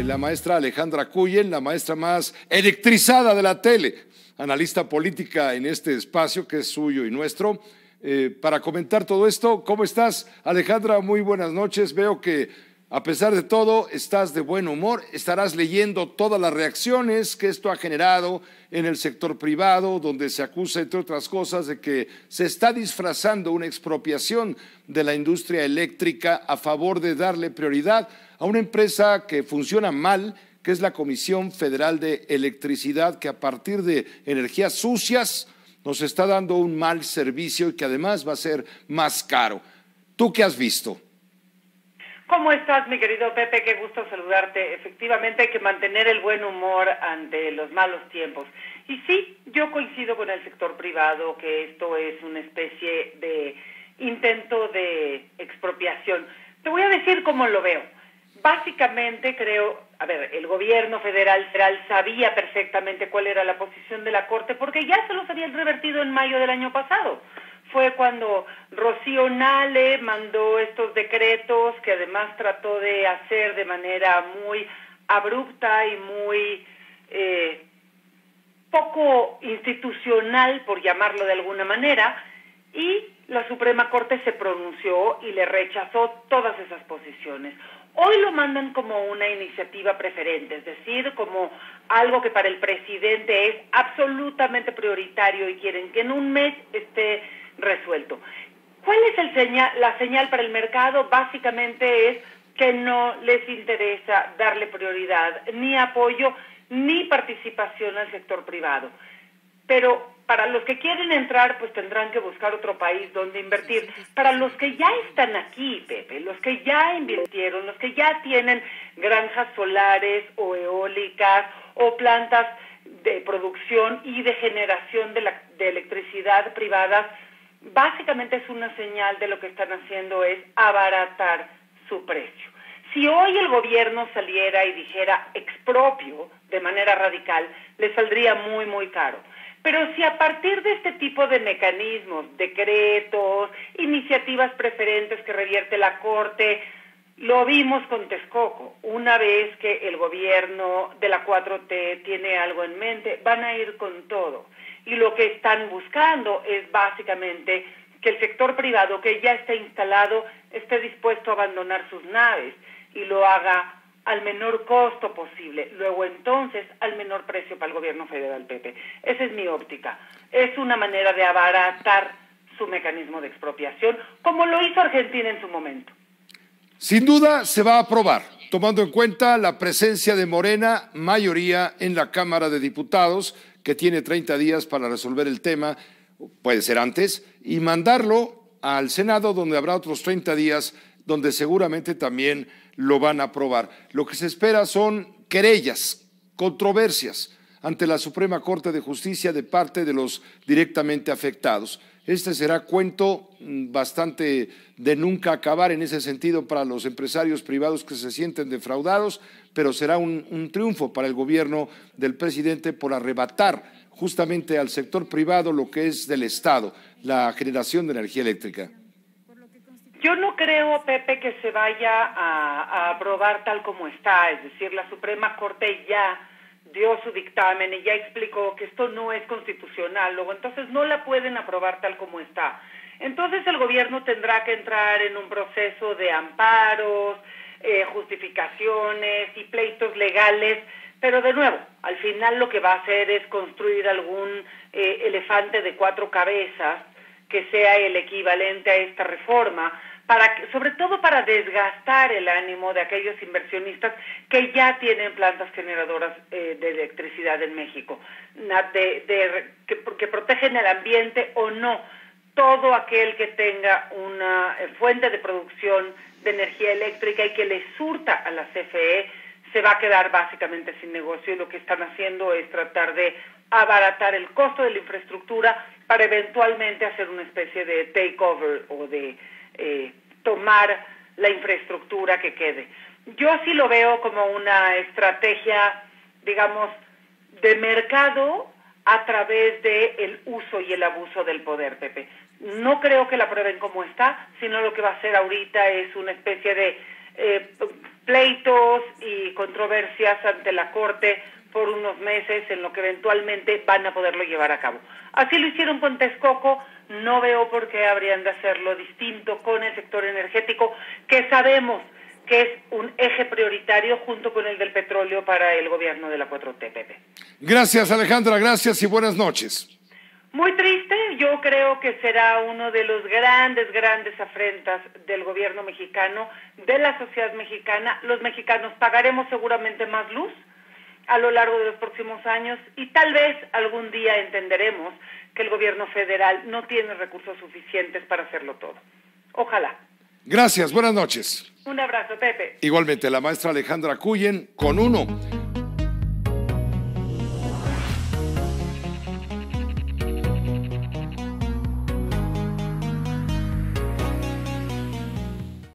la maestra Alejandra Cuyel, la maestra más electrizada de la tele, analista política en este espacio que es suyo y nuestro. Para comentar todo esto, ¿cómo estás, Alejandra? Muy buenas noches. Veo que a pesar de todo estás de buen humor, estarás leyendo todas las reacciones que esto ha generado en el sector privado, donde se acusa, entre otras cosas, de que se está disfrazando una expropiación de la industria eléctrica a favor de darle prioridad a una empresa que funciona mal, que es la Comisión Federal de Electricidad, que a partir de energías sucias nos está dando un mal servicio y que además va a ser más caro. ¿Tú qué has visto? ¿Cómo estás, mi querido Pepe? Qué gusto saludarte. Efectivamente hay que mantener el buen humor ante los malos tiempos. Y sí, yo coincido con el sector privado que esto es una especie de intento de expropiación. Te voy a decir cómo lo veo. Básicamente creo, el gobierno federal sabía perfectamente cuál era la posición de la Corte porque ya se los habían revertido en mayo del año pasado. Fue cuando Rocío Nale mandó estos decretos que además trató de hacer de manera muy abrupta y muy poco institucional, por llamarlo de alguna manera, y la Suprema Corte se pronunció y le rechazó todas esas posiciones. Hoy lo mandan como una iniciativa preferente, es decir, como algo que para el presidente es absolutamente prioritario y quieren que en un mes esté resuelto. ¿Cuál es la señal para el mercado? Básicamente es que no les interesa darle prioridad, ni apoyo, ni participación al sector privado. Pero para los que quieren entrar, pues tendrán que buscar otro país donde invertir. Para los que ya están aquí, Pepe, los que ya invirtieron, los que ya tienen granjas solares o eólicas o plantas de producción y de generación de electricidad privadas, básicamente es una señal de lo que están haciendo es abaratar su precio. Si hoy el gobierno saliera y dijera expropio de manera radical, le saldría muy, muy caro. Pero si a partir de este tipo de mecanismos, decretos, iniciativas preferentes que revierte la Corte, lo vimos con Texcoco, una vez que el gobierno de la 4T tiene algo en mente, van a ir con todo. Y lo que están buscando es básicamente que el sector privado que ya está instalado esté dispuesto a abandonar sus naves y lo haga al menor costo posible, luego entonces al menor precio para el gobierno federal, Pepe. Esa es mi óptica. Es una manera de abaratar su mecanismo de expropiación, como lo hizo Argentina en su momento. Sin duda se va a aprobar, tomando en cuenta la presencia de Morena, mayoría en la Cámara de Diputados, que tiene 30 días para resolver el tema, puede ser antes, y mandarlo al Senado, donde habrá otros 30 días, donde seguramente también lo van a aprobar. Lo que se espera son querellas, controversias ante la Suprema Corte de Justicia de parte de los directamente afectados. Este será cuento bastante de nunca acabar en ese sentido para los empresarios privados que se sienten defraudados, pero será un triunfo para el gobierno del presidente por arrebatar justamente al sector privado lo que es del Estado, la generación de energía eléctrica. Yo no creo, Pepe, que se vaya a aprobar tal como está, es decir, la Suprema Corte ya dio su dictamen y ya explicó que esto no es constitucional, luego entonces no la pueden aprobar tal como está. Entonces el gobierno tendrá que entrar en un proceso de amparos, justificaciones y pleitos legales, pero de nuevo, al final lo que va a hacer es construir algún elefante de 4 cabezas que sea el equivalente a esta reforma, sobre todo para desgastar el ánimo de aquellos inversionistas que ya tienen plantas generadoras de electricidad en México, que protegen el ambiente o no. Todo aquel que tenga una fuente de producción de energía eléctrica y que le surta a la CFE se va a quedar básicamente sin negocio, y lo que están haciendo es tratar de abaratar el costo de la infraestructura para eventualmente hacer una especie de takeover o de tomar la infraestructura que quede. Yo sí lo veo como una estrategia, digamos, de mercado a través del uso y el abuso del poder, Pepe. No creo que la aprueben como está, sino lo que va a hacer ahorita es una especie de pleitos y controversias ante la Corte por unos meses en lo que eventualmente van a poderlo llevar a cabo. Así lo hicieron con Texcoco, no veo por qué habrían de hacerlo distinto con el sector energético, que sabemos que es un eje prioritario junto con el del petróleo para el gobierno de la 4T, Pepe. Gracias, Alejandra, gracias y buenas noches. Muy triste, yo creo que será uno de los grandes afrentas del gobierno mexicano, de la sociedad mexicana. Los mexicanos pagaremos seguramente más luz a lo largo de los próximos años y tal vez algún día entenderemos que el gobierno federal no tiene recursos suficientes para hacerlo todo. Ojalá. Gracias, buenas noches. Un abrazo, Pepe. Igualmente, la maestra Alejandra Cuyen con 1.